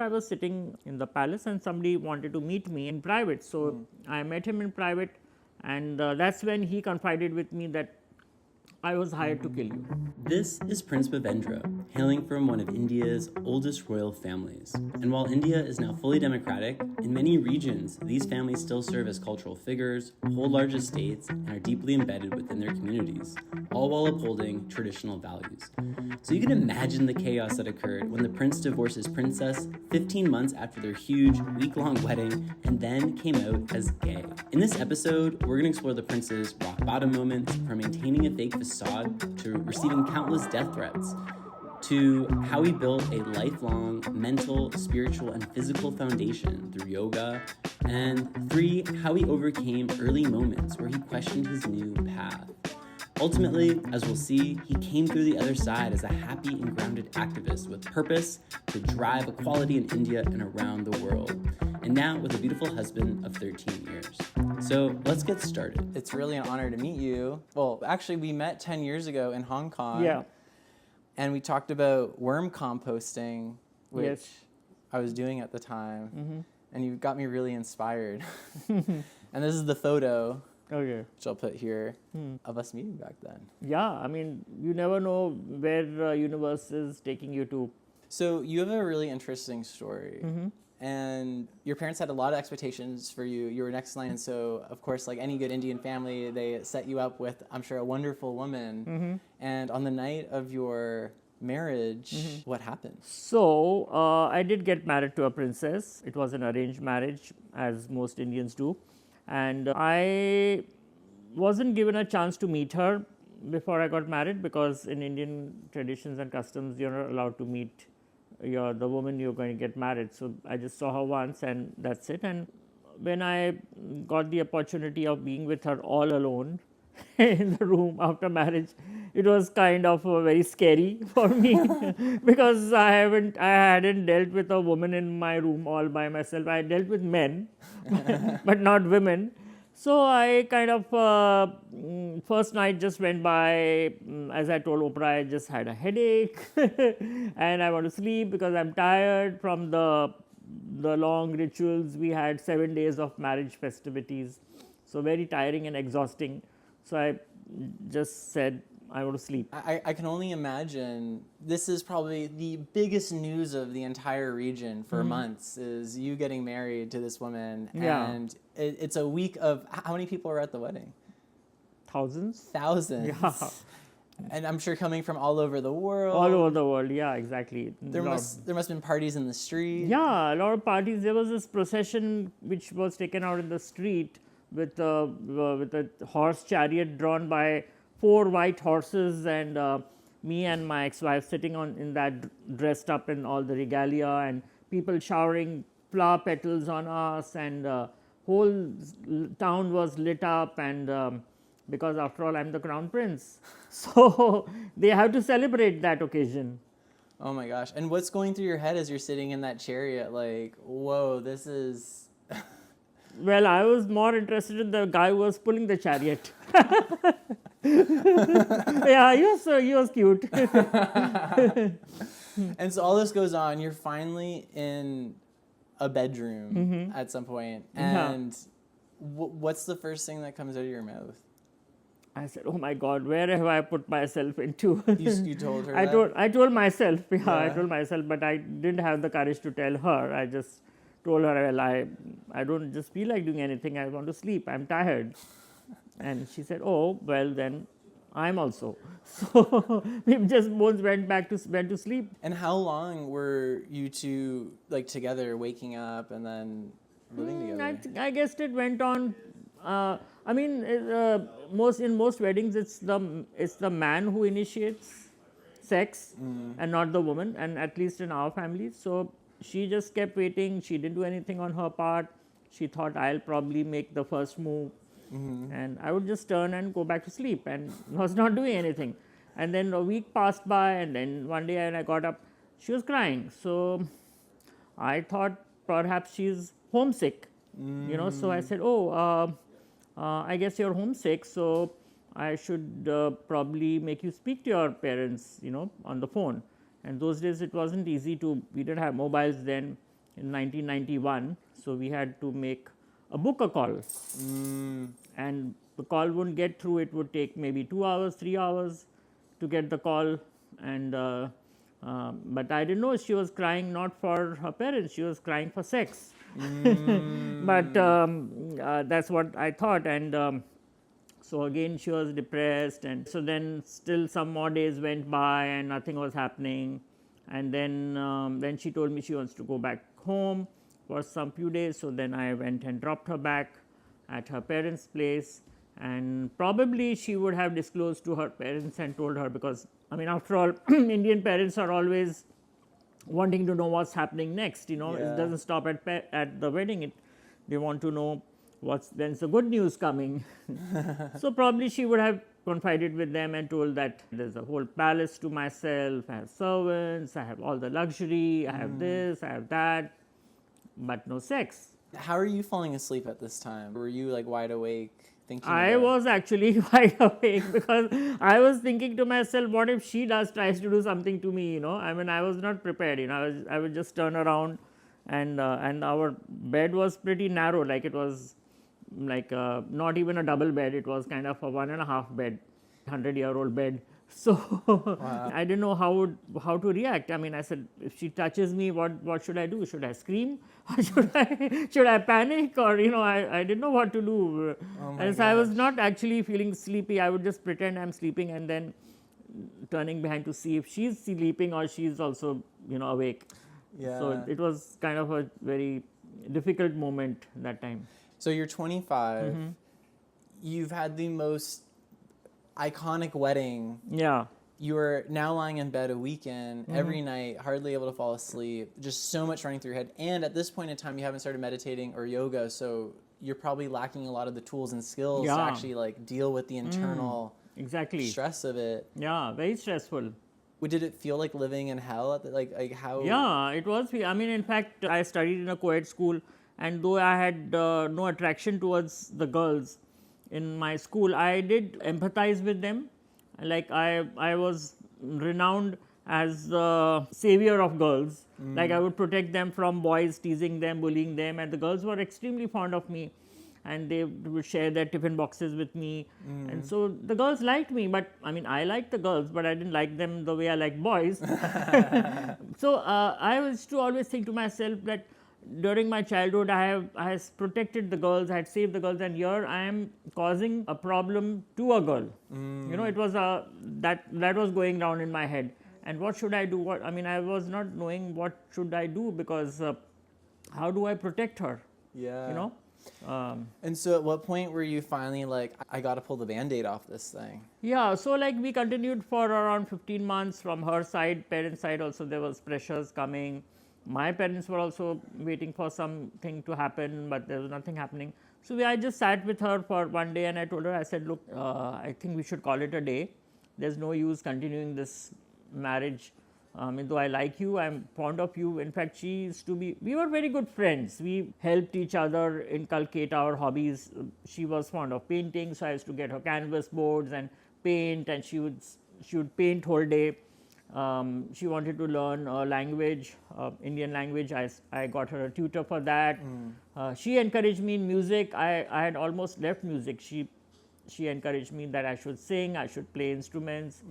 I was sitting in the palace and somebody wanted to meet me in private. So I met him in private, and that's when he confided with me that I was hired to kill you. This is Prince Manvendra, hailing from one of India's oldest royal families. And while India is now fully democratic, in many regions, these families still serve as cultural figures, hold large estates, and are deeply embedded within their communities, all while upholding traditional values. So you can imagine the chaos that occurred when the prince divorced his princess 15 months after their huge, week-long wedding, and then came out as gay. In this episode, we're going to explore the prince's rock-bottom moments, from maintaining a fake facade to receiving countless death threats, to how he built a lifelong mental, spiritual, and physical foundation through yoga, and 3, how he overcame early moments where he questioned his new path. Ultimately, as we'll see, he came through the other side as a happy and grounded activist with purpose to drive equality in India and around the world, and now with a beautiful husband of 13 years. So let's get started. It's really an honor to meet you. Well, actually, we met 10 years ago in Hong Kong. Yeah. And we talked about worm composting, which Yes. I was doing at the time. And you got me really inspired. And this is the photo, Okay. which I'll put here, of us meeting back then. Yeah, I mean, you never know where universe is taking you to. So you have a really interesting story. And your parents had a lot of expectations for you. You were next in line, and so, of course, like any good Indian family, they set you up with, I'm sure, a wonderful woman. And on the night of your marriage, what happened? So, I did get married to a princess. It was an arranged marriage, as most Indians do. And I wasn't given a chance to meet her before I got married, because in Indian traditions and customs, you're not allowed to meet the woman you're going to get married. So I just saw her once and that's it. And when I got the opportunity of being with her all alone in the room after marriage, it was kind of very scary for me because I hadn't dealt with a woman in my room all by myself. I dealt with men, but not women. So I kind of, first night just went by, as I told Oprah, I just had a headache and I want to sleep because I'm tired from the long rituals. We had 7 days of marriage festivities, so very tiring and exhausting. So I just said, I want to sleep. I can only imagine this is probably the biggest news of the entire region for months, is you getting married to this woman. Yeah. And it's a week of, how many people were at the wedding? Thousands. Thousands. Yeah. And I'm sure coming from all over the world. All over the world, yeah, exactly. There must have been parties in the street. Yeah, a lot of parties. There was this procession which was taken out in the street with a horse chariot drawn by 4 white horses, and me and my ex-wife sitting in that, dressed up in all the regalia, and people showering flower petals on us, and whole town was lit up, and because after all I'm the crown prince, so they have to celebrate that occasion. Oh my gosh. And what's going through your head as you're sitting in that chariot, like, whoa, this is... Well, I was more interested in the guy who was pulling the chariot. Yeah, he was cute. And so all this goes on. You're finally in a bedroom at some point. And what's the first thing that comes out of your mouth? I said, "Oh my God, where have I put myself into?" You told her I that? told myself, yeah, I Yeah. told myself, but I didn't have the courage to tell her. I just told her, well, I don't just feel like doing anything. I want to sleep. I'm tired. And she said, oh, well, then I'm also. So we just both went back to bed to sleep. And how long were you two like together, waking up and then living together? I guess it went on. I mean, in most weddings, it's the man who initiates sex and not the woman, and at least in our family. So she just kept waiting. She didn't do anything on her part. She thought I'll probably make the first move, and I would just turn and go back to sleep, and was not doing anything. And then a week passed by, and then one day when I got up, she was crying. So I thought perhaps she's homesick, So I said, oh, I guess you're homesick, so I should probably make you speak to your parents, on the phone. And those days it wasn't easy we didn't have mobiles then. in 1991. So we had to book a call. And the call wouldn't get through. It would take maybe 2 hours, 3 hours to get the call. And but I didn't know she was crying not for her parents, she was crying for sex. But that's what I thought. And so again she was depressed, and so then still some more days went by and nothing was happening. And then she told me she wants to go back home for some few days. So then I went and dropped her back at her parents' place, and probably she would have disclosed to her parents and told her, because I mean, after all, Indian parents are always wanting to know what's happening next. It doesn't stop at the wedding. They want to know when's the good news coming. So probably she would have confided with them and told that there's a whole palace to myself, I have servants, I have all the luxury, I have this, I have that, but no sex. How are you falling asleep at this time? Were you like wide awake thinking? I was actually wide awake, because I was thinking to myself, what if she tries to do something to me, I mean, I was not prepared, I would just turn around, and our bed was pretty narrow, like it was like not even a double bed, it was kind of a 1.5 bed, 100-year-old bed. So wow. I didn't know how to react. I mean, I said, if she touches me, what should I do? Should I scream? Or should I panic? Or I didn't know what to do. And so I was not actually feeling sleepy. I would just pretend I'm sleeping and then turning behind to see if she's sleeping or she's also awake. Yeah. So it was kind of a very difficult moment that time. So you're 25. You've had the most iconic wedding. Yeah. You are now lying in bed a weekend, every night, hardly able to fall asleep, just so much running through your head. And at this point in time, you haven't started meditating or yoga, so you're probably lacking a lot of the tools and skills to actually like deal with the internal stress of it. Yeah, very stressful. Did it feel like living in hell? Like how? Yeah, it was. I mean, in fact, I studied in a co-ed school, and though I had no attraction towards the girls in my school, I did empathize with them. Like I was renowned as the savior of girls. Like I would protect them from boys teasing them, bullying them, and the girls were extremely fond of me, and they would share their tiffin boxes with me. And so the girls liked me, but I mean, I liked the girls, but I didn't like them the way I like boys. So I was to always think to myself that during my childhood, I had protected the girls, I had saved the girls, and here I am causing a problem to a girl. It was that was going down in my head. And what should I do? I mean, I was not knowing what should I do, because how do I protect her? Yeah. And so at what point were you finally like, I got to pull the Band-Aid off this thing? Yeah, so like we continued for around 15 months from her side, parents' side also there was pressures coming. My parents were also waiting for something to happen, but there was nothing happening. So I just sat with her for one day and I told her, I said, look, I think we should call it a day. There's no use continuing this marriage. Though I like you, I'm fond of you. In fact, we were very good friends. We helped each other inculcate our hobbies. She was fond of painting, so I used to get her canvas boards and paint, and she would paint whole day. She wanted to learn a language, Indian language. I got her a tutor for that. She encouraged me in music. I had almost left music. She encouraged me that I should sing, I should play instruments.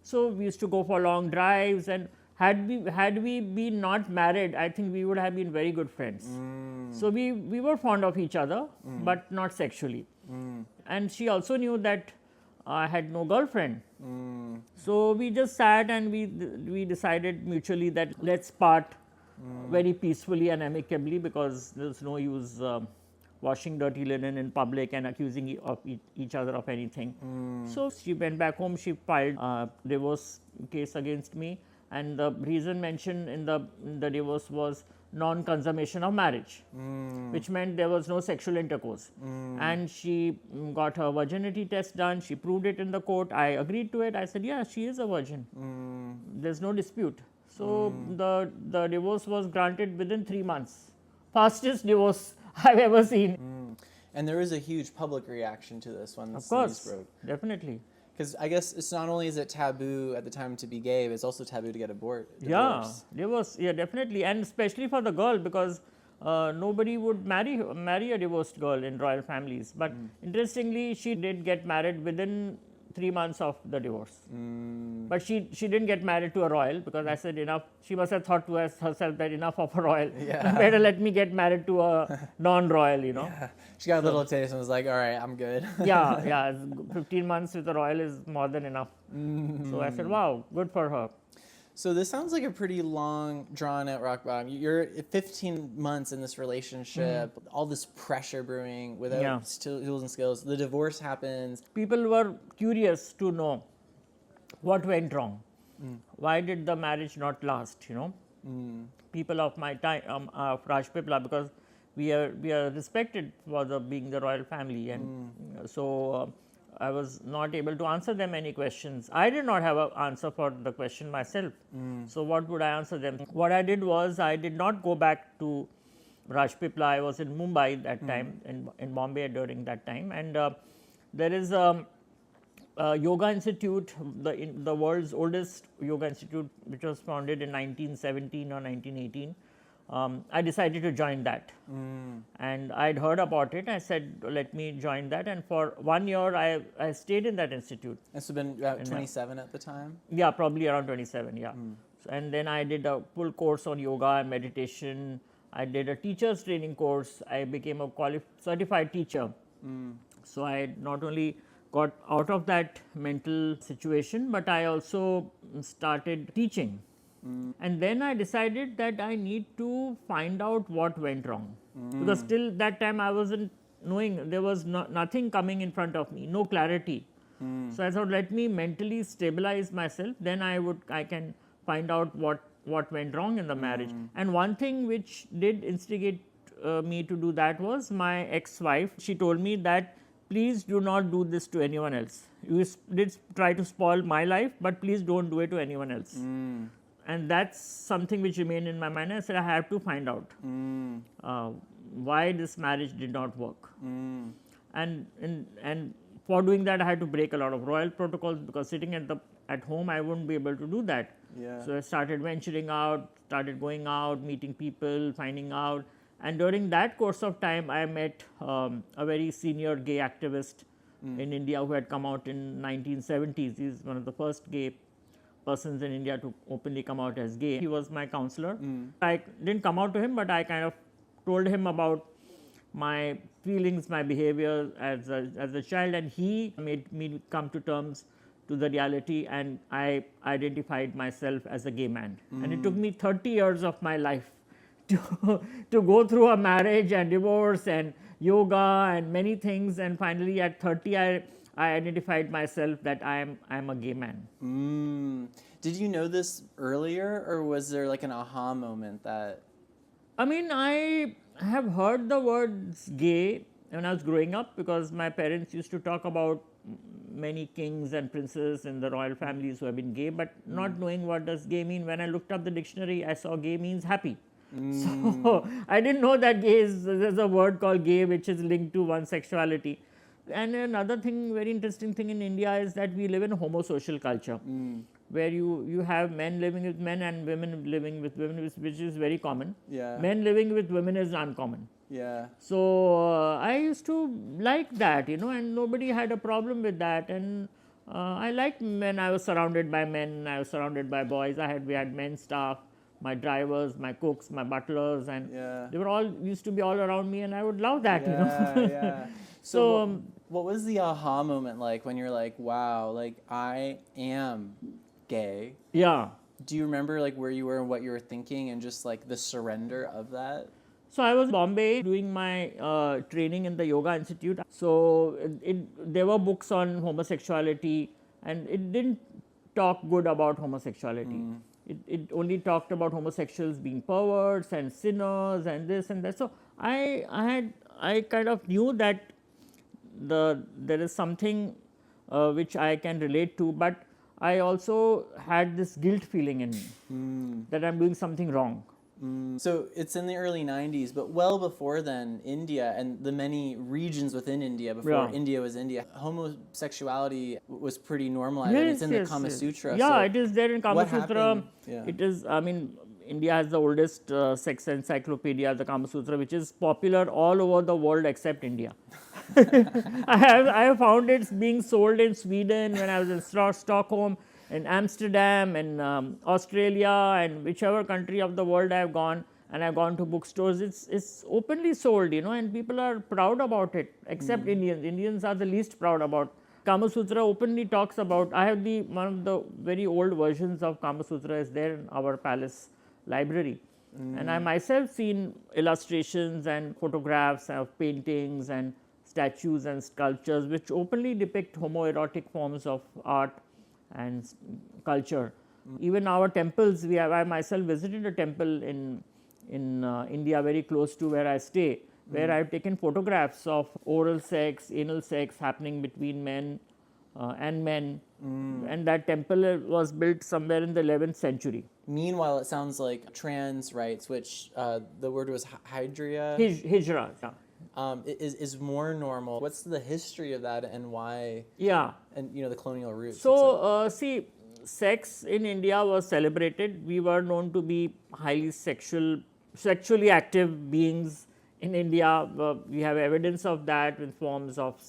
So we used to go for long drives, and had we been not married, I think we would have been very good friends. So we were fond of each other, but not sexually. And she also knew that I had no girlfriend. So we just sat and we decided mutually that let's part very peacefully and amicably, because there's no use washing dirty linen in public and accusing of each other of anything. So she went back home, she filed a divorce case against me, and the reason mentioned in the divorce was non-consummation of marriage, which meant there was no sexual intercourse. And she got her virginity test done, she proved it in the court, I agreed to it, I said, yeah, she is a virgin. There's no dispute. So the divorce was granted within 3 months. Fastest divorce I've ever seen. And there was a huge public reaction to this when this news broke. Definitely. Because I guess it's not only is it taboo at the time to be gay, but it's also taboo to get Yeah, divorce. yeah, definitely, and especially for the girl, because nobody would marry a divorced girl in royal families. But interestingly, she did get married within 3 months of the divorce. But she didn't get married to a royal, because I said enough. She must have thought to herself that enough of a royal. Yeah. Better let me get married to a non-royal. Yeah. She got a little taste and was like, all right, I'm good. Yeah. 15 months with a royal is more than enough. So I said, wow, good for her. So this sounds like a pretty long, drawn-out rock bottom. You're 15 months in this relationship, all this pressure brewing without tools and skills. The divorce happens. People were curious to know what went wrong. Why did the marriage not last? People of my time, of Rajpipla, because we are respected for being the royal family, and so I was not able to answer them any questions. I did not have an answer for the question myself. So what would I answer them? What I did was, I did not go back to Rajpipla. I was in Mumbai that time, in Bombay during that time, and there is a yoga institute, the world's oldest yoga institute, which was founded in 1917 or 1918. I decided to join that, and I'd heard about it. I said, let me join that, and for 1 year I stayed in that institute. This would have been about 27 at the time? Yeah, probably around 27, yeah. So, and then I did a full course on yoga and meditation. I did a teacher's training course. I became a certified teacher. So I not only got out of that mental situation, but I also started teaching. And then I decided that I need to find out what went wrong, because till that time I wasn't knowing, there was nothing coming in front of me, no clarity. So I thought, let me mentally stabilize myself, then I can find out what went wrong in the marriage. And one thing which did instigate me to do that was my ex-wife. She told me that, please do not do this to anyone else. You did try to spoil my life, but please don't do it to anyone else. And that's something which remained in my mind. I said, I have to find out why this marriage did not work. And for doing that, I had to break a lot of royal protocols, because sitting at home, I wouldn't be able to do that. Yeah. So I started venturing out, started going out, meeting people, finding out. And during that course of time, I met a very senior gay activist in India who had come out in 1970s. He's one of the first gay persons in India to openly come out as gay. He was my counselor. I didn't come out to him, but I kind of told him about my feelings, my behavior as a child, and he made me come to terms to the reality, and I identified myself as a gay man. And it took me 30 years of my life to go through a marriage and divorce and yoga and many things, and finally at 30 I identified myself that I'm a gay man. Did you know this earlier, or was there like an aha moment that... I mean, I have heard the words gay when I was growing up, because my parents used to talk about many kings and princes in the royal families who have been gay, but not knowing what does gay mean. When I looked up the dictionary, I saw gay means happy. So I didn't know that there's a word called gay which is linked to one's sexuality. And another thing, very interesting thing in India is that we live in a homosocial culture, where you have men living with men and women living with women, which is very common. Yeah. Men living with women is uncommon. Yeah. So I used to like that, and nobody had a problem with that. And I liked when I was surrounded by men, I was surrounded by boys. We had men staff, my drivers, my cooks, my butlers, and they were all used to be all around me, and I would love that, Yeah. So what was the aha moment like when you're like, wow, like I am gay? Yeah. Do you remember like where you were and what you were thinking, and just like the surrender of that? So I was in Bombay doing my training in the Yoga Institute. So there were books on homosexuality, and it didn't talk good about homosexuality. It only talked about homosexuals being perverts and sinners and this and that. So I kind of knew that there is something which I can relate to, but I also had this guilt feeling in me that I'm doing something wrong. So it's in the early 90s, but well before then, India and the many regions within India, before Yeah. India was India, homosexuality was pretty normalized. And it's in the Kama Sutra. Yeah, so it is there in Kama what Sutra. happened? Yeah. It is, I mean, India has the oldest sex encyclopedia, the Kama Sutra, which is popular all over the world except India. I have found it being sold in Sweden when I was in Stockholm, in Amsterdam, in Australia, and whichever country of the world I have gone, and I've gone to bookstores. It's openly sold, and people are proud about it, except Indians. Indians are the least proud about. Kama Sutra openly talks about. I have one of the very old versions of Kama Sutra is there in our palace library, and I myself seen illustrations and photographs of paintings and statues and sculptures which openly depict homoerotic forms of art and culture. Even our temples, I myself visited a temple in India very close to where I stay, where I have taken photographs of oral sex, anal sex happening between men and men, and that temple was built somewhere in the 11th century. Meanwhile, it sounds like trans rights, which the word was hydria. Hijra. Is more normal. What's the history of that and why? Yeah. And the colonial roots. So see, sex in India was celebrated. We were known to be highly sexually active beings in India. We have evidence of that in forms of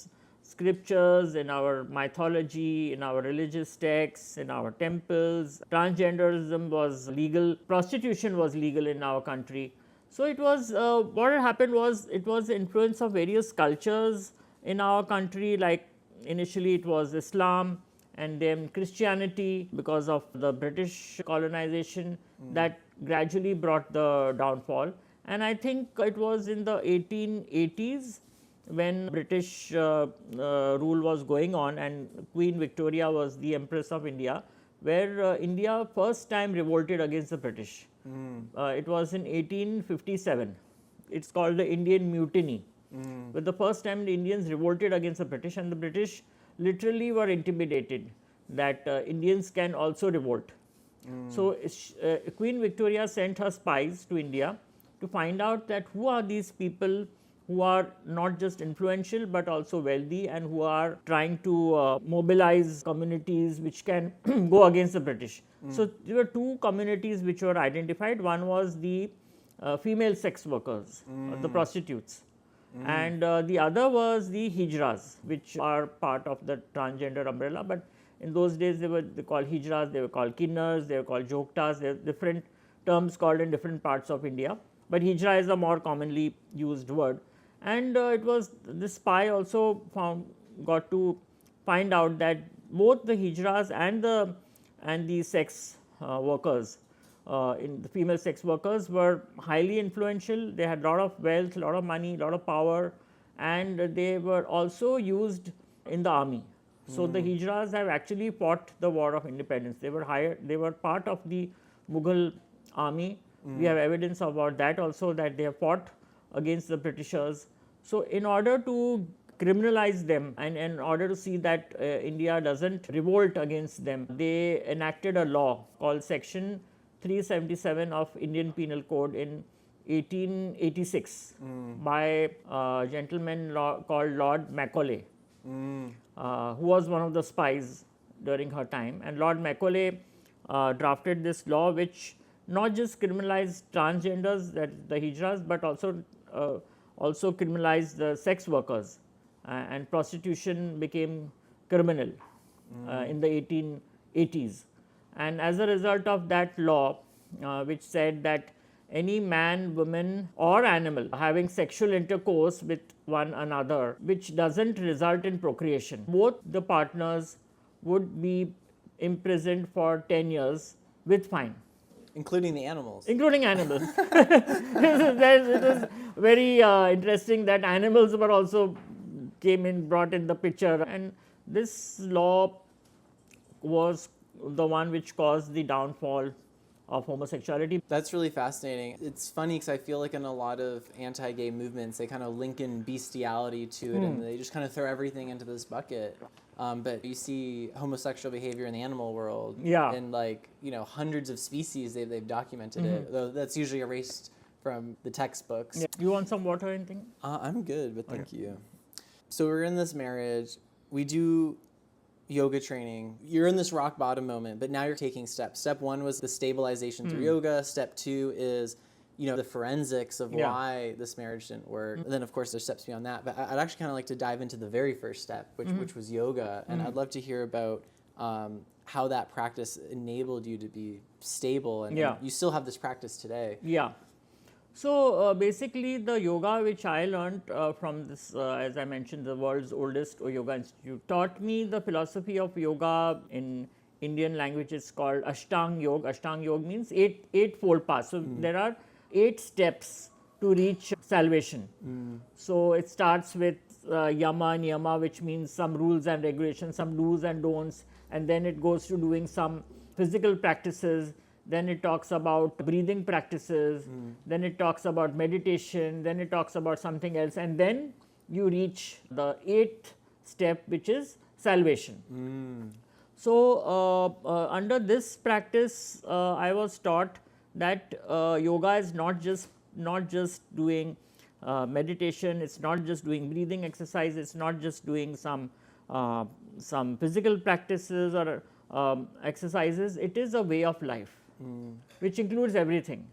scriptures, in our mythology, in our religious texts, in our temples. Transgenderism was legal. Prostitution was legal in our country. So it was, what happened was, it was the influence of various cultures in our country, like initially it was Islam and then Christianity because of the British colonization that gradually brought the downfall. And I think it was in the 1880s when British rule was going on and Queen Victoria was the Empress of India, where India first time revolted against the British. It was in 1857. It's called the Indian Mutiny. But the first time the Indians revolted against the British, and the British literally were intimidated that Indians can also revolt. So Queen Victoria sent her spies to India to find out that who are these people who are not just influential but also wealthy and who are trying to mobilize communities which can go against the British. So there were two communities which were identified. One was the female sex workers, the prostitutes, and the other was the hijras, which are part of the transgender umbrella. But in those days they were called hijras, they were called kinnars, they were called joktas. There are different terms called in different parts of India. But hijra is a more commonly used word. And it was this spy also got to find out that both the hijras and the sex workers, in the female sex workers, were highly influential. They had a lot of wealth, a lot of money, a lot of power, and they were also used in the army. So the hijras have actually fought the war of independence. They were hired. They were part of the Mughal army. We have evidence about that also, that they have fought against the Britishers. So in order to criminalize them and in order to see that India doesn't revolt against them, they enacted a law called Section 377 of Indian Penal Code in 1886 by a gentleman called Lord Macaulay, who was one of the spies during her time. And Lord Macaulay drafted this law which not just criminalized transgenders, that the hijras, but also criminalized the sex workers, and prostitution became criminal in the 1880s. And as a result of that law, which said that any man, woman or animal having sexual intercourse with one another which doesn't result in procreation, both the partners would be imprisoned for 10 years with fine. Including the animals. Including animals. It was very interesting that animals were also brought in the picture. And this law was the one which caused the downfall of homosexuality. That's really fascinating. It's funny because I feel like in a lot of anti-gay movements, they kind of link in bestiality to it, and they just kind of throw everything into this bucket. But you see homosexual behavior in the animal world, Yeah. and like hundreds of species they've documented it. Though that's usually erased from the textbooks. Yeah. You want some water or anything? I'm good, but thank you. So we're in this marriage. We do yoga training. You're in this rock bottom moment, but now you're taking steps. Step 1 was the stabilization through yoga. Step 2 is, the forensics of why this marriage didn't work. And then, of course, there's steps beyond that. But I'd actually kind of like to dive into the very first step, which was yoga. And I'd love to hear about how that practice enabled you to be stable. And you still have this practice today. Yeah. So basically the yoga which I learned from this, as I mentioned, the world's oldest yoga institute, taught me the philosophy of yoga. In Indian language it's called Ashtang Yoga. Ashtang Yoga means eightfold path. So there are 8 steps to reach salvation. So it starts with yama, niyama, which means some rules and regulations, some do's and don'ts, and then it goes to doing some physical practices. Then it talks about breathing practices, then it talks about meditation, then it talks about something else, and then you reach the 8th step, which is salvation. So under this practice, I was taught that yoga is not just doing meditation, it's not just doing breathing exercise, it's not just doing some physical practices or exercises. It is a way of life. Which includes everything.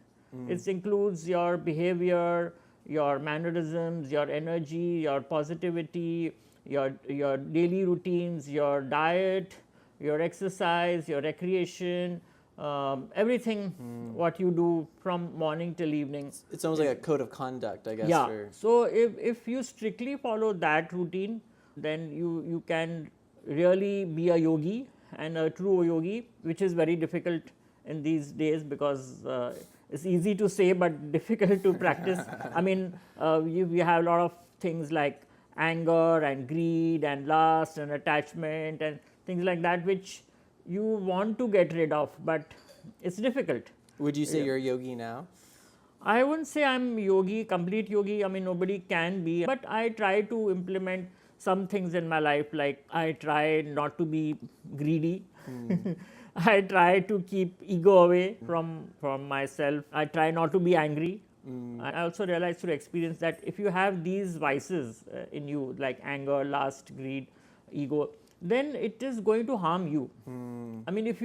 It includes your behavior, your mannerisms, your energy, your positivity, your daily routines, your diet, your exercise, your recreation, everything what you do from morning till evening. It's almost like a code of conduct, I guess. Yeah. So if you strictly follow that routine, then you can really be a yogi, and a true yogi, which is very difficult in these days because it's easy to say but difficult to practice. I mean, we have a lot of things like anger and greed and lust and attachment and things like that which you want to get rid of, but it's difficult. Would you say you're a yogi now? I wouldn't say I'm yogi, complete yogi. I mean, nobody can be, but I try to implement some things in my life, like I try not to be greedy. I try to keep ego away from myself. I try not to be angry. I also realized through experience that if you have these vices in you, like anger, lust, greed, ego, then it is going to harm you. I mean,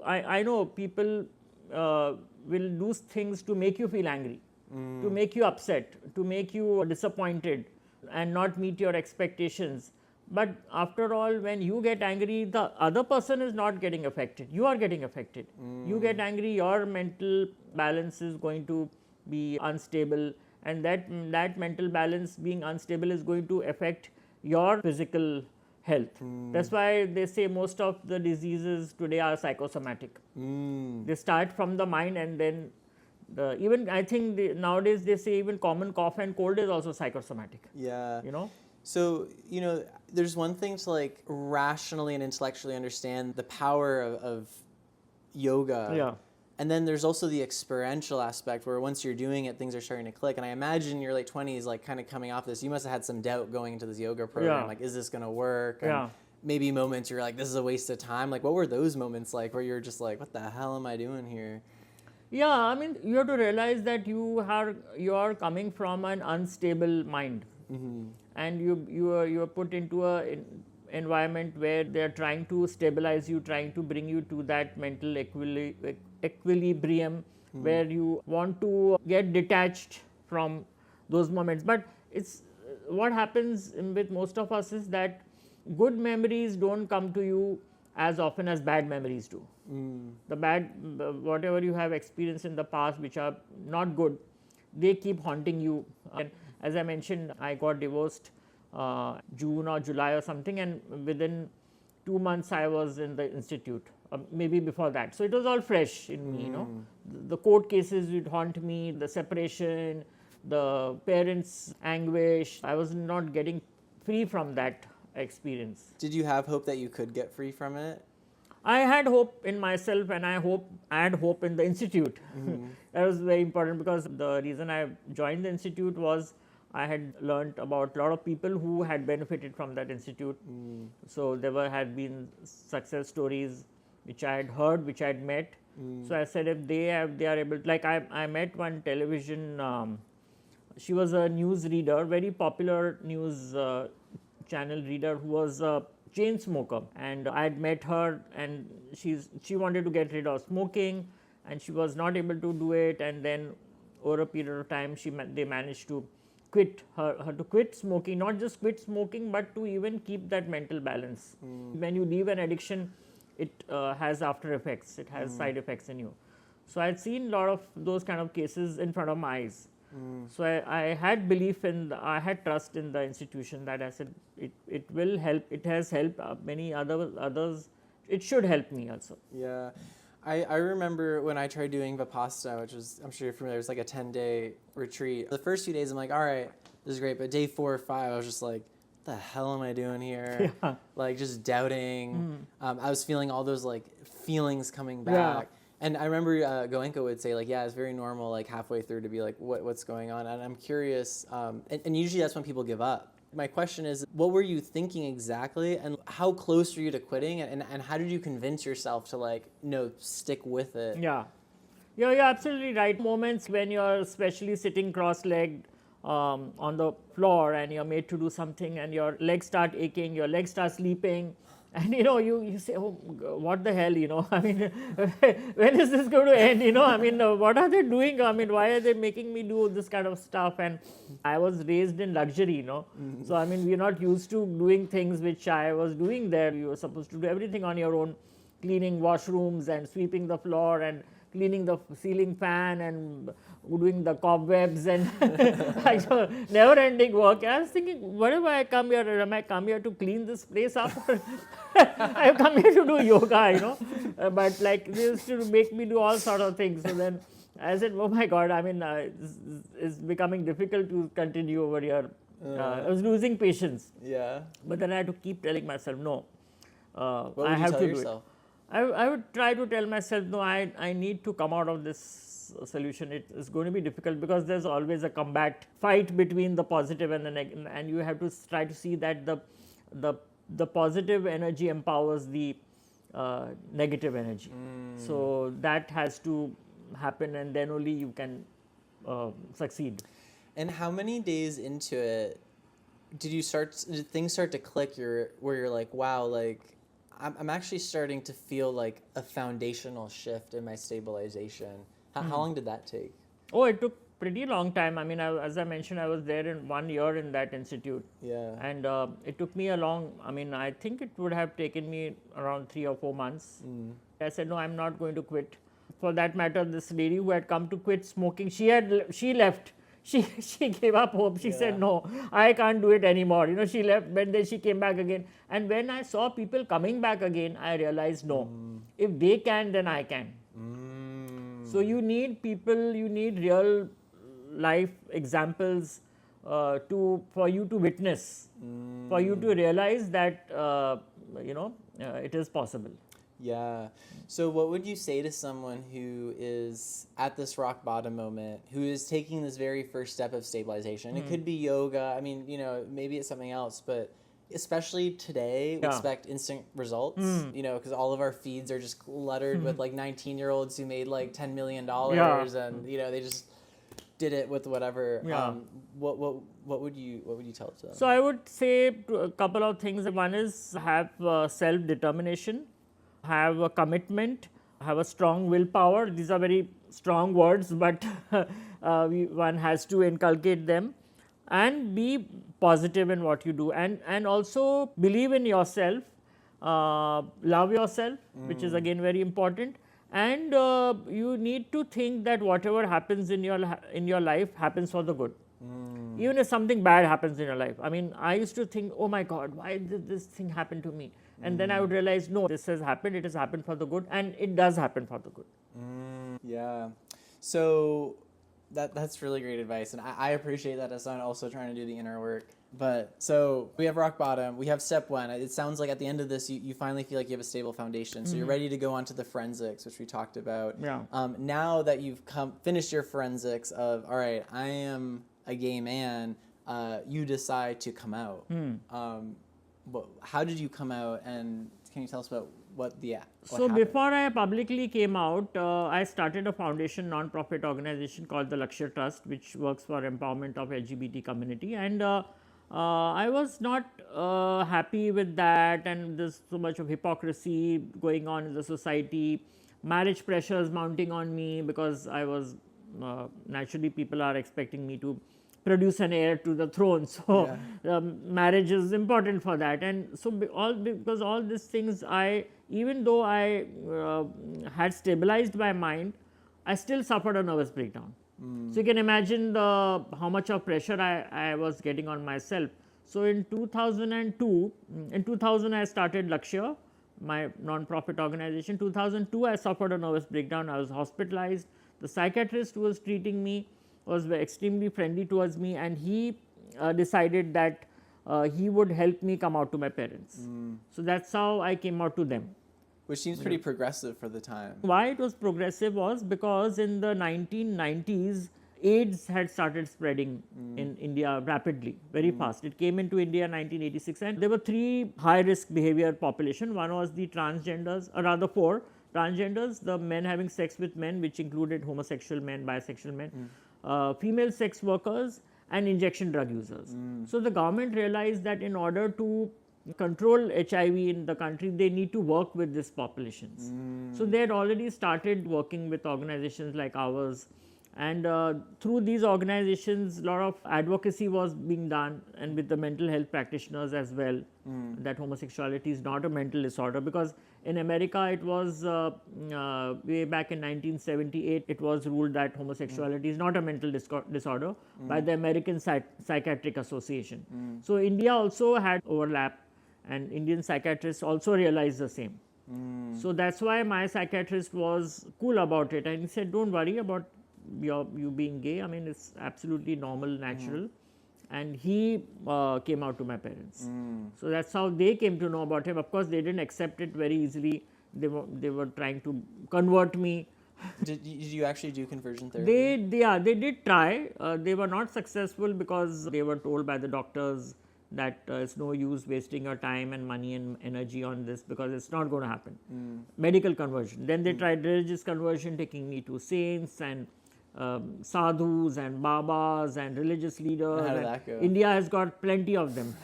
I know people will do things to make you feel angry, to make you upset, to make you disappointed and not meet your expectations. But after all, when you get angry, the other person is not getting affected. You are getting affected. You get angry, your mental balance is going to be unstable, and that mental balance being unstable is going to affect your physical health. That's why they say most of the diseases today are psychosomatic. They start from the mind, and then even I think nowadays they say even common cough and cold is also psychosomatic. Yeah. So, there's one thing to like rationally and intellectually understand the power of yoga. Yeah. And then there's also the experiential aspect where once you're doing it, things are starting to click. And I imagine in your late 20s, like kind of coming off this, you must have had some doubt going into this yoga program. Yeah. Like, is this going to work? Yeah. And maybe moments you're like, this is a waste of time. Like, what were those moments like where you're just like, what the hell am I doing here? Yeah, I mean, you have to realize that you are coming from an unstable mind. And you are put into an environment where they are trying to stabilize you, trying to bring you to that mental equilibrium where you want to get detached from those moments. But it's what happens with most of us is that good memories don't come to you as often as bad memories do. The bad, whatever you have experienced in the past which are not good, they keep haunting you. And as I mentioned, I got divorced June or July or something, and within 2 months I was in the institute, maybe before that. So it was all fresh in me, The court cases would haunt me, the separation, the parents' anguish. I was not getting free from that experience. Did you have hope that you could get free from it? I had hope in myself, and I had hope in the institute. That was very important, because the reason I joined the institute was I had learnt about a lot of people who had benefited from that institute. So there had been success stories which I had heard, which I had met. So I said, if they are able, like I met one television. She was a news reader, very popular news channel reader, who was a chain smoker, and I had met her, and she wanted to get rid of smoking, and she was not able to do it, and then over a period of time they managed to quit her to quit smoking, not just quit smoking, but to even keep that mental balance. When you leave an addiction, it has after effects, it has side effects in you. So I had seen a lot of those kind of cases in front of my eyes. So I had belief I had trust in the institution, that I said it will help. It has helped many others. It should help me also. Yeah. I remember when I tried doing Vipassana, which was, I'm sure you're familiar, it was like a 10-day retreat. The first few days I'm like, all right, this is great. But day 4 or 5, I was just like, what the hell am I doing here? Yeah. Like just doubting. I was feeling all those like feelings coming back. And I remember Goenka would say, like, yeah, it's very normal, like, halfway through to be like, what's going on? And I'm curious, and usually that's when people give up. My question is, what were you thinking exactly, and how close were you to quitting, and how did you convince yourself to, like, no, stick with it? Yeah. You're absolutely right. Moments when you're especially sitting cross-legged on the floor, and you're made to do something, and your legs start aching, your legs start sleeping, and you say, oh, what the hell, I mean, when is this going to end, I mean, what are they doing, I mean, why are they making me do this kind of stuff? And I was raised in luxury, so I mean, we're not used to doing things which I was doing there. You were supposed to do everything on your own, cleaning washrooms and sweeping the floor and cleaning the ceiling fan and doing the cobwebs and never-ending work. I was thinking, whenever I come here, am I come here to clean this place up? I've come here to do yoga, but like they used to make me do all sort of things. So then I said, oh my God, I mean, it's becoming difficult to continue over here. I was losing patience. Yeah. But then I had to keep telling myself, no, What would I you have tell to yourself? do it. I would try to tell myself, no, I need to come out of this solution. It is going to be difficult because there's always a combat fight between the positive and the negative, and you have to try to see that the positive energy empowers the negative energy. So that has to happen, and then only you can succeed. And how many days into it did things start to click where you're like, wow, like I'm actually starting to feel like a foundational shift in my stabilization. How long did that take? Oh, it took pretty long time. I mean, as I mentioned, I was there in 1 year in that institute. Yeah. And it took me I think it would have taken me around 3 or 4 months. I said, no, I'm not going to quit. For that matter, this lady who had come to quit smoking, she left. She gave up hope. She said, no, I can't do it anymore. She left, but then she came back again. And when I saw people coming back again, I realized, no, if they can, then I can. So you need people, you need real life examples for you to witness, for you to realize that, it is possible. Yeah. So what would you say to someone who is at this rock bottom moment, who is taking this very first step of stabilization? It could be yoga. I mean, maybe it's something else, but especially today, we expect instant results, because all of our feeds are just cluttered with like 19-year-olds who made like $10 million and, they just did it with whatever. Yeah. What would you tell them? So I would say a couple of things. One is have self-determination, have a commitment, have a strong willpower. These are very strong words, but one has to inculcate them, and be positive in what you do, and also believe in yourself, love yourself, which is again very important, and you need to think that whatever happens in your life happens for the good. Even if something bad happens in your life. I mean, I used to think, oh my God, why did this thing happen to me? And then I would realize, no, this has happened, it has happened for the good, and it does happen for the good. Yeah. So That's really great advice, and I appreciate that as someone also trying to do the inner work. But so we have rock bottom, we have step one. It sounds like at the end of this, you finally feel like you have a stable foundation. So you're ready to go on to the forensics, which we talked about. Yeah. Now that you've finished your forensics of, all right, I am a gay man, you decide to come out. But how did you come out, and can you tell us about what happened? Before I publicly came out, I started a foundation non-profit organization called the Lakshya Trust, which works for empowerment of LGBT community, and I was not happy with that, and there's so much of hypocrisy going on in the society, marriage pressures mounting on me because I was naturally people are expecting me to produce an heir to the throne, so marriage is important for that. And so because all these things, even though I had stabilized my mind, I still suffered a nervous breakdown. So you can imagine how much of pressure I was getting on myself. So in 2002, in 2000 I started Lakshya, my non-profit organization. 2002 I suffered a nervous breakdown. I was hospitalized. The psychiatrist who was treating me was extremely friendly towards me, and he decided that he would help me come out to my parents. So that's how I came out to them. Which seems pretty progressive for the time. Why it was progressive was because in the 1990s, AIDS had started spreading in India rapidly, very fast. It came into India in 1986, and there were 3 high-risk behavior population. One was the transgenders, or rather 4 transgenders, the men having sex with men, which included homosexual men, bisexual men, female sex workers, and injection drug users. So the government realized that in order to control HIV in the country, they need to work with these populations. So they had already started working with organizations like ours, and through these organizations, a lot of advocacy was being done, and with the mental health practitioners as well, that homosexuality is not a mental disorder, because in America it was way back in 1978, it was ruled that homosexuality is not a mental disorder by the American Psychiatric Association. So India also had overlap, and Indian psychiatrists also realized the same. So that's why my psychiatrist was cool about it, and he said, don't worry about you being gay. I mean, it's absolutely normal, natural. And he came out to my parents. So that's how they came to know about him. Of course, they didn't accept it very easily. They were trying to convert me. Did you actually do conversion therapy? They did try. They were not successful because they were told by the doctors that it's no use wasting your time and money and energy on this, because it's not going to happen. Medical conversion. Then they tried religious conversion, taking me to saints and sadhus and babas and religious leaders. How did that go? India has got plenty of them.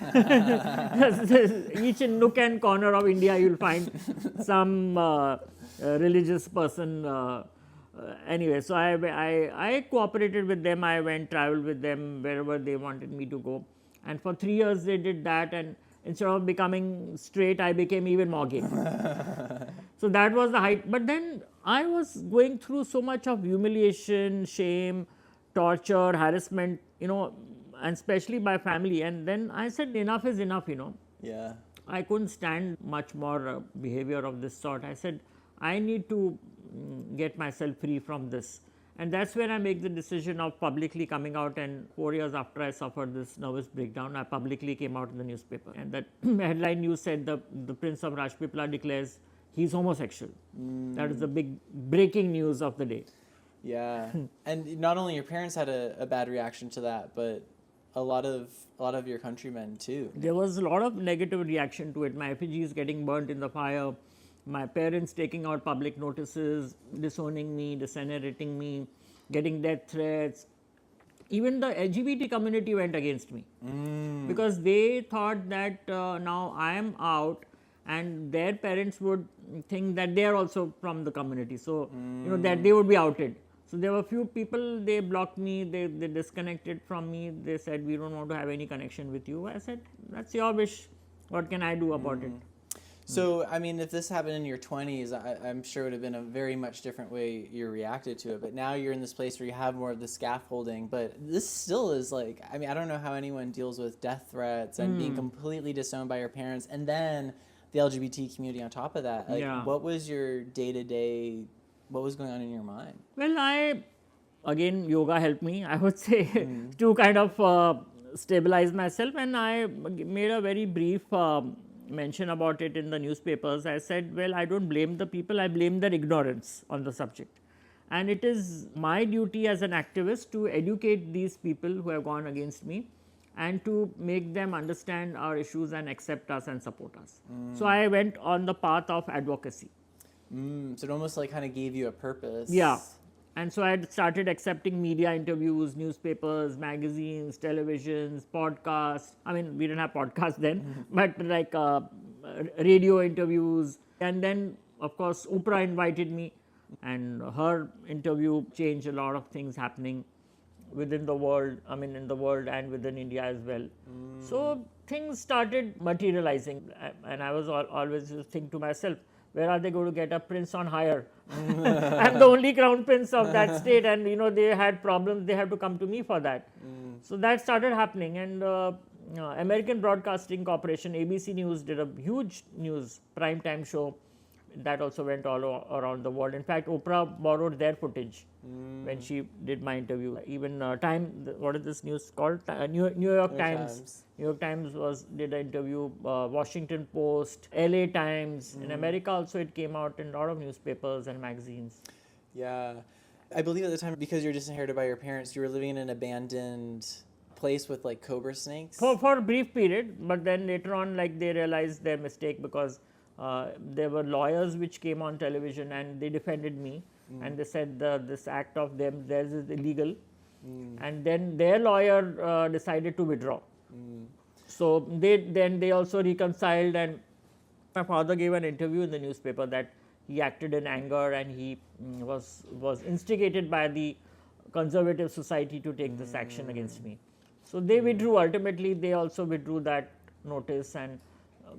Each nook and corner of India you'll find some religious person. Anyway, so I cooperated with them. I went, traveled with them wherever they wanted me to go. And for 3 years they did that, and instead of becoming straight, I became even more gay. So that was the height. But then I was going through so much of humiliation, shame, torture, harassment, and especially by family. And then I said, enough is enough, Yeah. I couldn't stand much more behavior of this sort. I said, I need to get myself free from this. And that's when I make the decision of publicly coming out. And 4 years after I suffered this nervous breakdown, I publicly came out in the newspaper. And that headline news said the Prince of Rajpipla declares he's homosexual. That is the big breaking news of the day. Yeah. And not only your parents had a bad reaction to that, but a lot of your countrymen too. There was a lot of negative reaction to it. My effigies getting burnt in the fire, my parents taking out public notices, disowning me, disinheriting me, getting death threats. Even the LGBT community went against me because they thought that now I am out, and their parents would think that they are also from the community, so that they would be outed. So there were few people, they blocked me, they disconnected from me. They said, we don't want to have any connection with you. I said, that's your wish. What can I do about it? So, I mean, if this happened in your 20s, I'm sure it would have been a very much different way you reacted to it. But now you're in this place where you have more of the scaffolding. But this still is like, I mean, I don't know how anyone deals with death threats and being completely disowned by your parents, and then the LGBT community on top of that. Like, what was your day-to-day, what was going on in your mind? Well, again, yoga helped me, I would say, to kind of stabilize myself. And I made a very brief mention about it in the newspapers. I said, well, I don't blame the people, I blame their ignorance on the subject. And it is my duty as an activist to educate these people who have gone against me and to make them understand our issues and accept us and support us. So I went on the path of advocacy. So it almost like kind of gave you a purpose. Yeah. And so I had started accepting media interviews, newspapers, magazines, televisions, podcasts. I mean, we didn't have podcasts then, but like radio interviews. And then, of course, Oprah invited me, and her interview changed a lot of things happening within the world, I mean, in the world and within India as well. So things started materializing, and I was always just think to myself, where are they going to get a prince on hire? I'm the only crown prince of that state, and they had problems. They have to come to me for that. So that started happening, and American Broadcasting Corporation, ABC News, did a huge news prime time show. That also went all around the world. In fact, Oprah borrowed their footage when she did my interview. Even what is this news called? New York Times. New York Times did an interview. Washington Post, LA Times. In America also it came out in a lot of newspapers and magazines. Yeah. I believe at the time, because you're disinherited by your parents, you were living in an abandoned place with like cobra snakes. For a brief period, but then later on, like, they realized their mistake, because there were lawyers which came on television and they defended me, and they said this act of theirs is illegal, and then their lawyer decided to withdraw. So they also reconciled, and my father gave an interview in the newspaper that he acted in anger and he was instigated by the conservative society to take this action against me. So they withdrew. Ultimately, they also withdrew that notice, and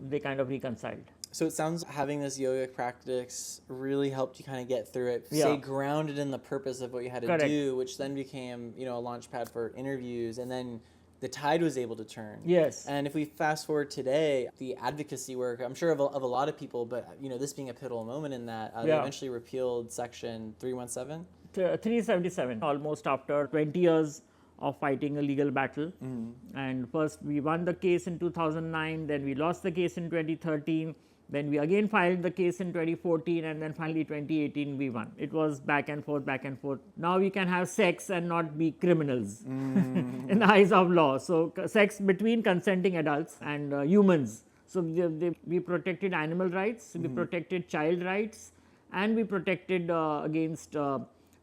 they kind of reconciled. So it sounds having this yoga practice really helped you kind of get through it, Yeah. stay grounded in the purpose of what you had to Correct. do, which then became, a launch pad for interviews, and then the tide was able to turn. Yes. And if we fast forward today, the advocacy work, I'm sure of a lot of people, but this being a pivotal moment in that, they Yeah. eventually repealed Section 317. 377, almost after 20 years of fighting a legal battle. And first we won the case in 2009, then we lost the case in 2013, then we again filed the case in 2014, and then finally 2018 we won. It was back and forth, back and forth. Now we can have sex and not be criminals in the eyes of law. So sex between consenting adults and humans. So we protected animal rights, we protected child rights, and we protected against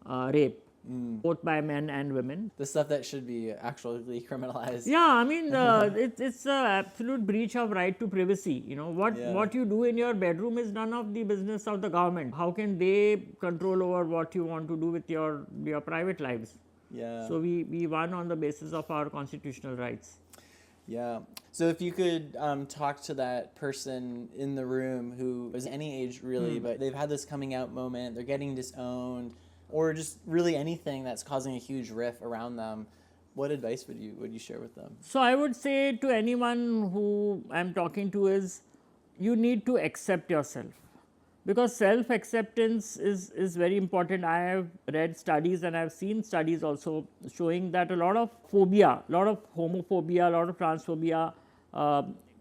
rape, both by men and women. The stuff that should be actually criminalized. Yeah, I mean, it's an absolute breach of right to privacy. What you do in your bedroom is none of the business of the government. How can they control over what you want to do with your private lives? Yeah. So we won on the basis of our constitutional rights. Yeah. So if you could talk to that person in the room who is any age really, but they've had this coming out moment, they're getting disowned, or just really anything that's causing a huge rift around them, what advice would you share with them? So I would say to anyone who I'm talking to is, you need to accept yourself, because self-acceptance is very important. I have read studies and I've seen studies also showing that a lot of phobia, a lot of homophobia, a lot of transphobia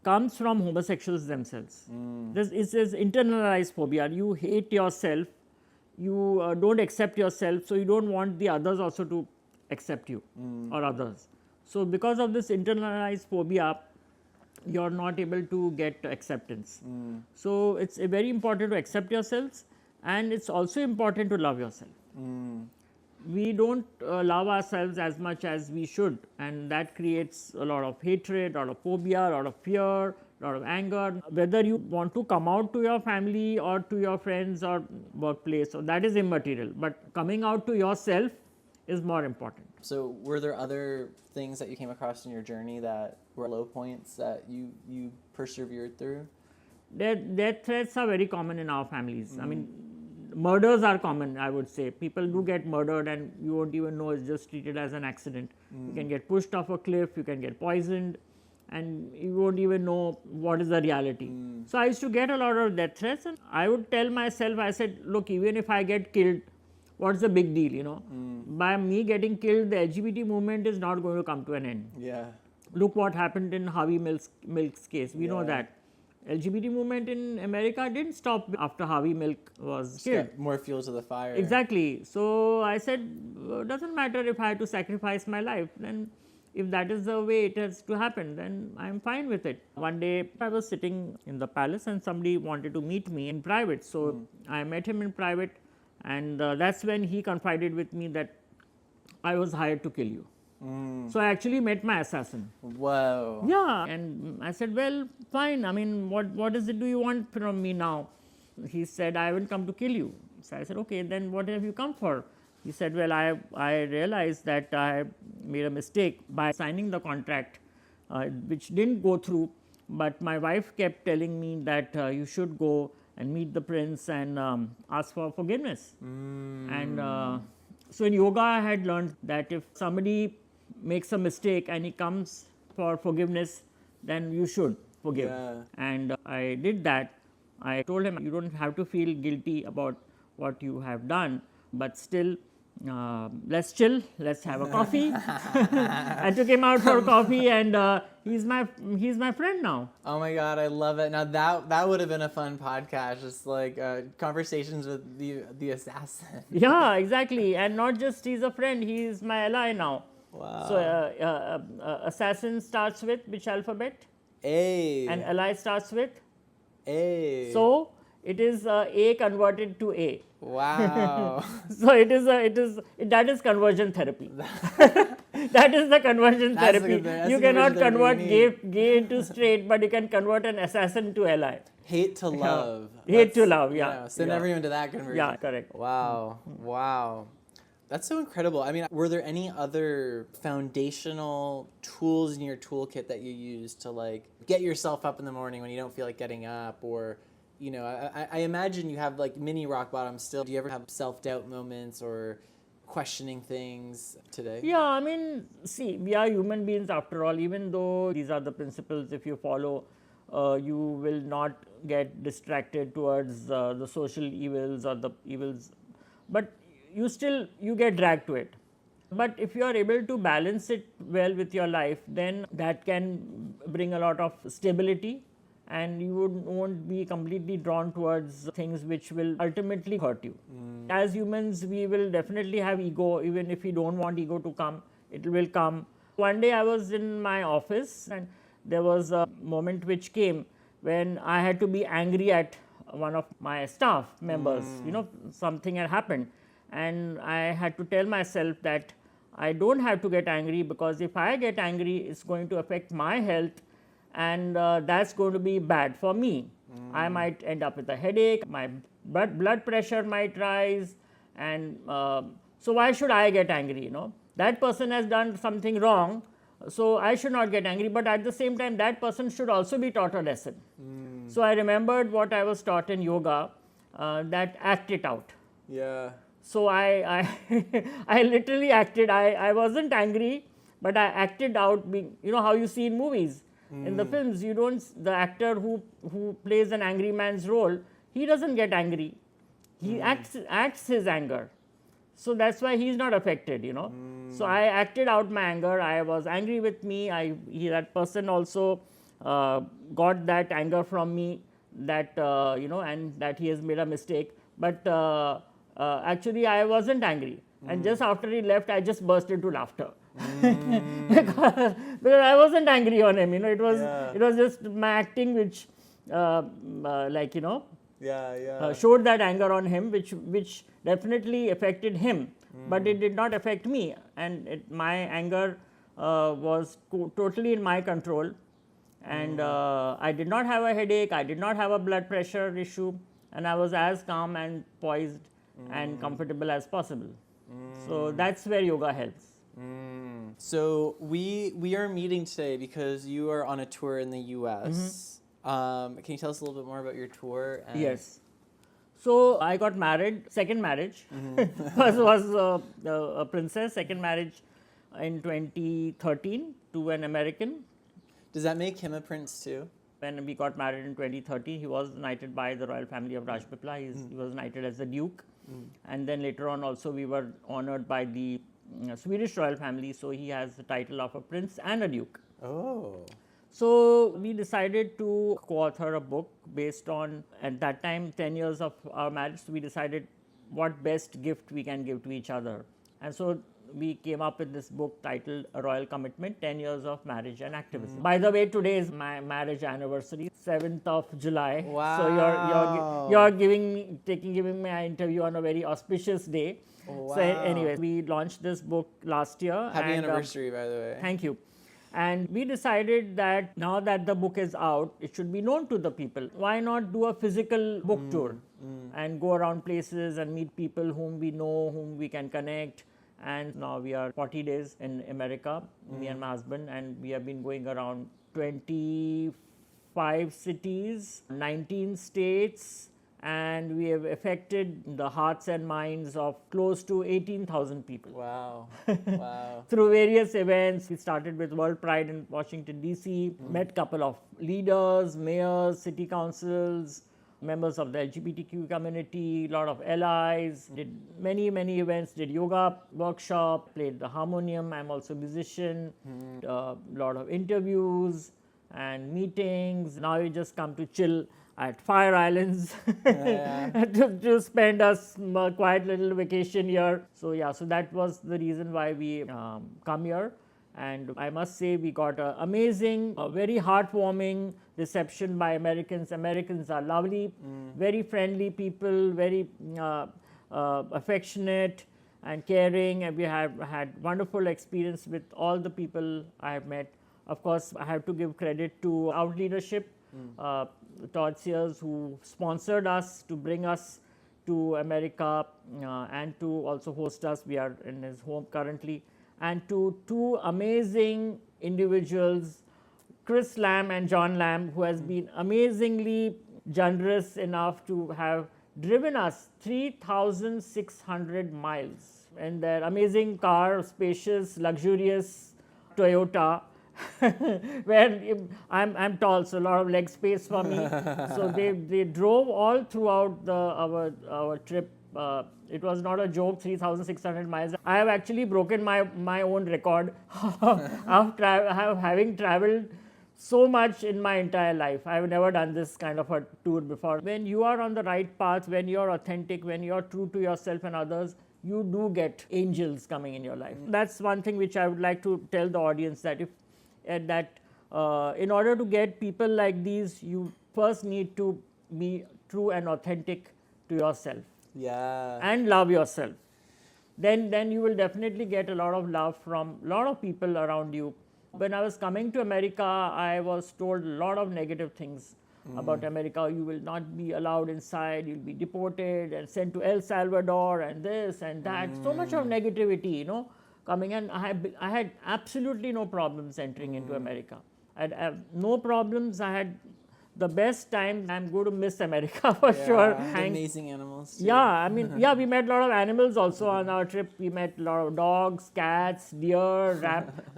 comes from homosexuals themselves. This is internalized phobia. You hate yourself, you don't accept yourself, so you don't want the others also to accept you or others. So because of this internalized phobia, you're not able to get acceptance. So it's very important to accept yourselves, and it's also important to love yourself. We don't love ourselves as much as we should, and that creates a lot of hatred, a lot of phobia, a lot of fear, a lot of anger. Whether you want to come out to your family or to your friends or workplace, so that is immaterial, but coming out to yourself is more important. So were there other things that you came across in your journey that were low points that you persevered through? Death threats are very common in our families. I mean, murders are common, I would say. People do get murdered and you won't even know, it's just treated as an accident. You can get pushed off a cliff, you can get poisoned, and you won't even know what is the reality. So I used to get a lot of death threats, and I would tell myself, I said, look, even if I get killed, what's the big deal, you know? By me getting killed, the LGBT movement is not going to come to an end. Yeah. Look what happened in Harvey Milk's case. We know Yeah. that. LGBT movement in America didn't stop after Harvey Milk was killed. More fuel to the fire. Exactly. So I said, doesn't matter if I had to sacrifice my life, then if that is the way it has to happen, then I'm fine with it. One day I was sitting in the palace and somebody wanted to meet me in private. So I met him in private, and that's when he confided with me that I was hired to kill you. So I actually met my assassin. Whoa. Yeah, and I said, well, fine. I mean, what is it do you want from me now? He said, I haven't come to kill you. So I said, okay, then what have you come for? He said, well, I realized that I made a mistake by signing the contract, which didn't go through. But my wife kept telling me that you should go and meet the prince and ask for forgiveness. And so in yoga, I had learned that if somebody makes a mistake and he comes for forgiveness, then you should forgive. Yeah. And I did that. I told him, you don't have to feel guilty about what you have done, but still, let's chill, let's have a coffee. I took him out for coffee, and he's my friend now. Oh my God, I love it. Now that would have been a fun podcast, just like conversations with the assassin. Yeah, exactly. And not just he's a friend, he's my ally now. Wow. So assassin starts with which alphabet? A. And ally starts with? A. So it is A converted to A. Wow. So that is conversion therapy. That is the conversion That's therapy. that's You the cannot conversion therapy convert we need. gay into straight, but you can convert an assassin to ally. Hate to love. Hate to That's- love, yeah. Send Yeah. everyone to that conversion. Yeah, correct. Wow. Wow. That's so incredible. I mean, were there any other foundational tools in your toolkit that you use to like get yourself up in the morning when you don't feel like getting up? Or, you know, I imagine you have like mini rock bottoms still. Do you ever have self-doubt moments or questioning things today? Yeah, I mean, see, we are human beings after all. Even though these are the principles, if you follow, you will not get distracted towards the social evils or the evils. But you get dragged to it. But if you are able to balance it well with your life, then that can bring a lot of stability, and you won't be completely drawn towards things which will ultimately hurt you. As humans, we will definitely have ego. Even if we don't want ego to come, it will come. One day I was in my office, and there was a moment which came when I had to be angry at one of my staff members. You know, something had happened. And I had to tell myself that I don't have to get angry, because if I get angry, it's going to affect my health, and that's going to be bad for me. I might end up with a headache, my blood pressure might rise, and so why should I get angry, you know? That person has done something wrong, so I should not get angry, but at the same time, that person should also be taught a lesson. So I remembered what I was taught in yoga, that act it out. Yeah. So I I literally acted. I wasn't angry, but I acted out. Being, you know how you see in movies, in the films, you don't. The actor who plays an angry man's role, he doesn't get angry. He acts his anger. So that's why he's not affected. You know. So I acted out my anger. I was angry with me. That person also got that anger from me. That you know, and that he has made a mistake, but. Actually, I wasn't angry, and just after he left, I just burst into laughter because I wasn't angry on him. You know, it was just my acting which, like, you know, showed that anger on him, which definitely affected him, but it did not affect me, and my anger was totally in my control, and I did not have a headache, I did not have a blood pressure issue, and I was as calm and poised and comfortable as possible. So that's where yoga helps. So we are meeting today because you are on a tour in the U.S. Can you tell us a little bit more about your tour? Yes. So I got married, second marriage. First was a princess, second marriage in 2013 to an American. Does that make him a prince too? When we got married in 2013, he was knighted by the royal family of Rajpipla. He was knighted as a duke. And then later on also we were honored by the Swedish royal family, so he has the title of a prince and a duke. Oh. So we decided to co-author a book based on, at that time, 10 years of our marriage. So we decided what best gift we can give to each other. And so we came up with this book titled A Royal Commitment, 10 Years of Marriage and Activism. By the way, today is my marriage anniversary, 7th of July. Wow. So you're giving me an interview on a very auspicious day. Wow. So anyway, we launched this book last year. Happy anniversary, by the way. Thank you. And we decided that now that the book is out, it should be known to the people. Why not do a physical book tour and go around places and meet people whom we know, whom we can connect. And now we are 40 days in America, me and my husband, and we have been going around 25 cities, 19 states, and we have affected the hearts and minds of close to 18,000 people. Wow. Wow. Through various events. We started with World Pride in Washington, D.C., met a couple of leaders, mayors, city councils, members of the LGBTQ community, a lot of allies, did many events, did yoga workshop, played the harmonium. I'm also a musician, a lot of interviews and meetings. Now we just come to chill at Fire Islands to spend a quiet little vacation here. So yeah, so that was the reason why we come here. And I must say we got an amazing, very heartwarming reception by Americans. Americans are lovely, very friendly people, very affectionate and caring. And we have had wonderful experience with all the people I have met. Of course, I have to give credit to our leadership. Todd Sears, who sponsored us to bring us to America and to also host us. We are in his home currently. And to two amazing individuals, Chris Lamb and John Lamb, who has been amazingly generous enough to have driven us 3,600 miles in their amazing car, spacious, luxurious Toyota. Where I'm tall, so a lot of leg space for me. So they drove all throughout our trip. It was not a joke, 3,600 miles. I have actually broken my own record of having traveled so much in my entire life. I have never done this kind of a tour before. When you are on the right path, when you're authentic, when you're true to yourself and others, you do get angels coming in your life. That's one thing which I would like to tell the audience, that in order to get people like these, you first need to be true and authentic to yourself. Yeah. And love yourself. Then you will definitely get a lot of love from a lot of people around you. When I was coming to America, I was told a lot of negative things about America. You will not be allowed inside, you'll be deported and sent to El Salvador and this and that. So much of negativity, coming. And I had absolutely no problems entering into America. I had no problems. I had the best time. I'm going to miss America for sure. Amazing animals too. Yeah, I mean, we met a lot of animals also on our trip. We met a lot of dogs, cats, deer,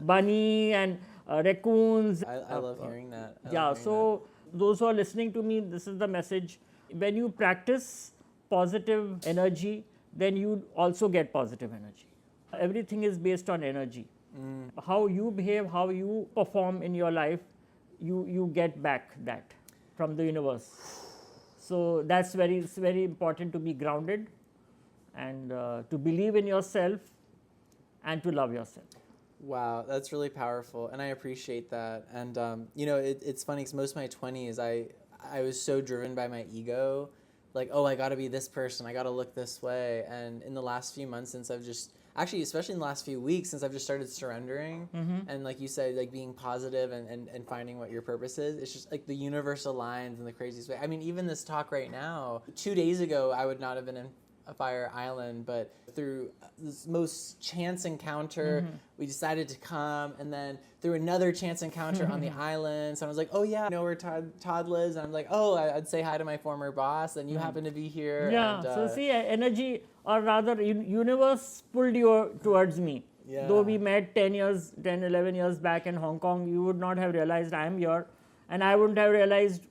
bunny, and raccoons. I love hearing that. Those who are listening to me, this is the message. When you practice positive energy, then you also get positive energy. Everything is based on energy. How you behave, how you perform in your life, you get back that from the universe. So it's very important to be grounded and to believe in yourself and to love yourself. Wow, that's really powerful, and I appreciate that. And it's funny because most of my 20s, I was so driven by my ego, like, oh, I got to be this person, I got to look this way. And in the last few months, since I've just especially in the last few weeks, since I've just started surrendering and, like you said, like being positive and finding what your purpose is, it's just like the universe aligns in the craziest way. I mean, even this talk right now, 2 days ago, I would not have been in a Fire Island, but through this most chance encounter, we decided to come, and then through another chance encounter on the island, someone was like, oh yeah, I know where Todd lives, and I'm like, oh, I'd say hi to my former boss, and you happen to be here. Yeah, and, so see, energy, or rather universe pulled you towards me. Yeah. Though we met 10, 11 years back in Hong Kong, you would not have realized I am here, and I wouldn't have realized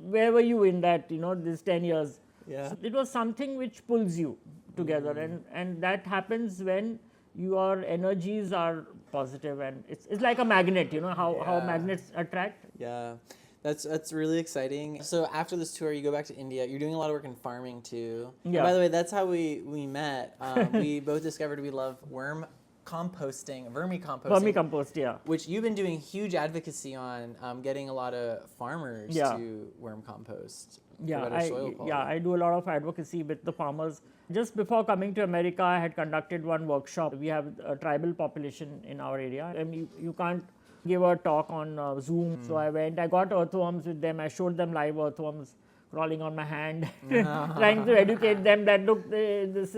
where were you in that, these 10 years. Yeah. So it was something which pulls you together, and that happens when your energies are positive, and it's like a magnet. You know how Yeah. magnets attract. Yeah, that's really exciting. So after this tour, you go back to India. You're doing a lot of work in farming too. And Yeah. by the way, that's how we met. We both discovered we love vermicomposting, Vermicompost, yeah. which you've been doing huge advocacy on, getting a lot of farmers Yeah. to worm compost. Yeah, for better soil quality. I do a lot of advocacy with the farmers. Just before coming to America, I had conducted one workshop. We have a tribal population in our area, and you can't give a talk on Zoom. So I went, I got earthworms with them. I showed them live earthworms crawling on my hand, trying to educate them that look, this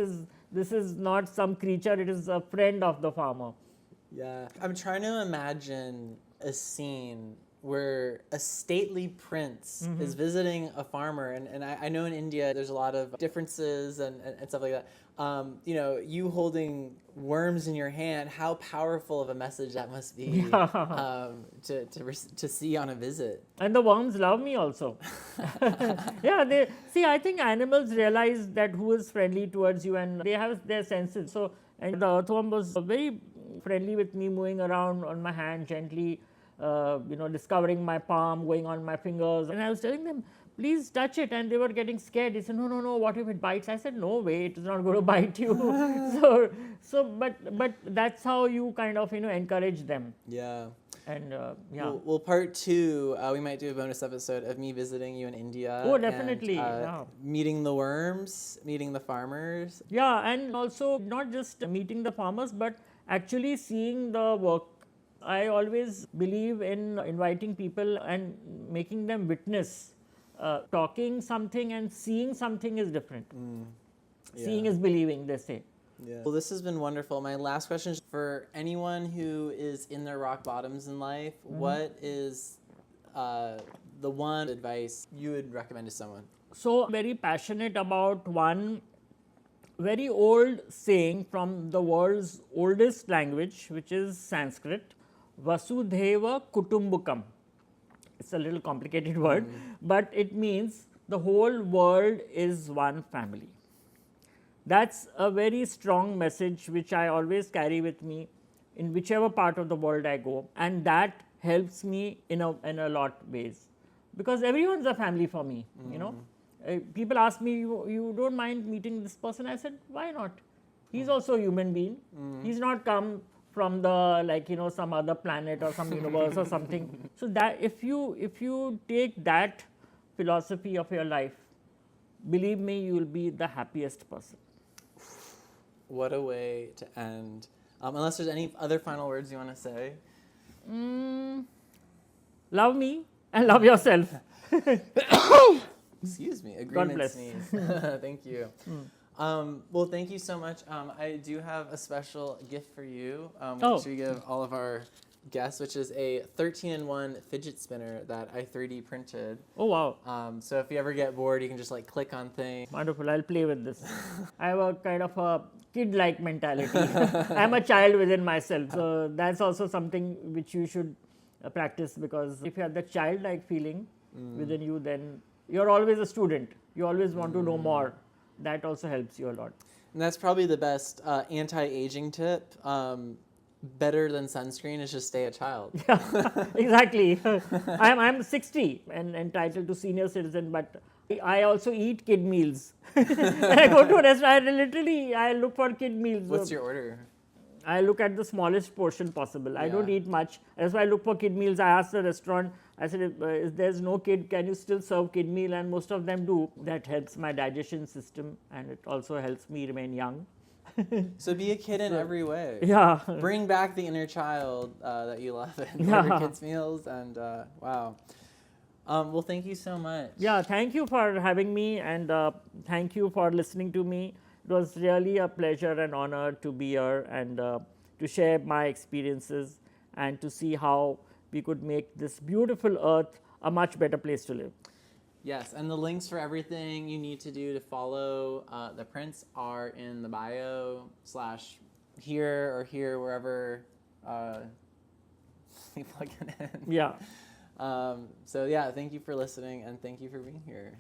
is not some creature, it is a friend of the farmer. Yeah. I'm trying to imagine a scene where a stately prince is visiting a farmer. And I know in India there's a lot of differences and stuff like that. You holding worms in your hand, how powerful of a message that must be to see on a visit. And the worms love me also. Yeah, I think animals realize that who is friendly towards you, and they have their senses. So, and the earthworm was very friendly with me, moving around on my hand gently, discovering my palm, going on my fingers. And I was telling them, please touch it. And they were getting scared. They said, no, what if it bites? I said, no way, it is not going to bite you. But that's how you kind of, encourage them. Yeah. And Well, part 2, we might do a bonus episode of me visiting you in India. Oh, definitely. And, meeting the worms, meeting the farmers. Yeah, and also not just meeting the farmers, but actually seeing the work. I always believe in inviting people and making them witness. Talking something and seeing something is different. Yeah. Seeing is believing, they say. Yeah. Well, this has been wonderful. My last question is for anyone who is in their rock bottoms in life, what is the one advice you would recommend to someone? So, very passionate about one very old saying from the world's oldest language, which is Sanskrit, Vasudhaiva Kutumbakam. It's a little complicated word, but it means the whole world is one family. That's a very strong message which I always carry with me in whichever part of the world I go, and that helps me in a lot of ways, because everyone's a family for me. People ask me, you don't mind meeting this person? I said, why not? He's also a human being. He's not come from the some other planet or some universe or something. So that if you take that philosophy of your life, believe me, you will be the happiest person. What a way to end. Unless there's any other final words you want to say. Love me and love yourself. Excuse me. Agreement God bless. sneeze. Thank you. Well, thank you so much. I do have a special gift for you, which we give all of our guests, which is a 13-in-1 fidget spinner that I 3D printed. Oh, wow. So if you ever get bored, you can just click on things. Wonderful. I'll play with this. I have a kind of a kid-like mentality. I'm a child within myself. So that's also something which you should practice, because if you have that childlike feeling within you, then you're always a student. You always want to know more. That also helps you a lot. And that's probably the best anti-aging tip. Better than sunscreen is just stay a child. Yeah, exactly. I'm 60 and entitled to senior citizen, but I also eat kid meals. When I go to a restaurant, I look for kid meals. What's your order? I look at the smallest portion possible. I don't eat much. That's why I look for kid meals. I asked the restaurant, I said, if there's no kid, can you still serve kid meal? And most of them do. That helps my digestion system, and it also helps me remain young. So be a kid in every way. Yeah. Bring back the inner child that you love in order kids' meals. And wow. Well, thank you so much. Yeah, thank you for having me, and thank you for listening to me. It was really a pleasure and honor to be here and to share my experiences and to see how we could make this beautiful earth a much better place to live. Yes, and the links for everything you need to do to follow the prince are in the bio / here, wherever we plug it in. Yeah. So yeah, thank you for listening and thank you for being here.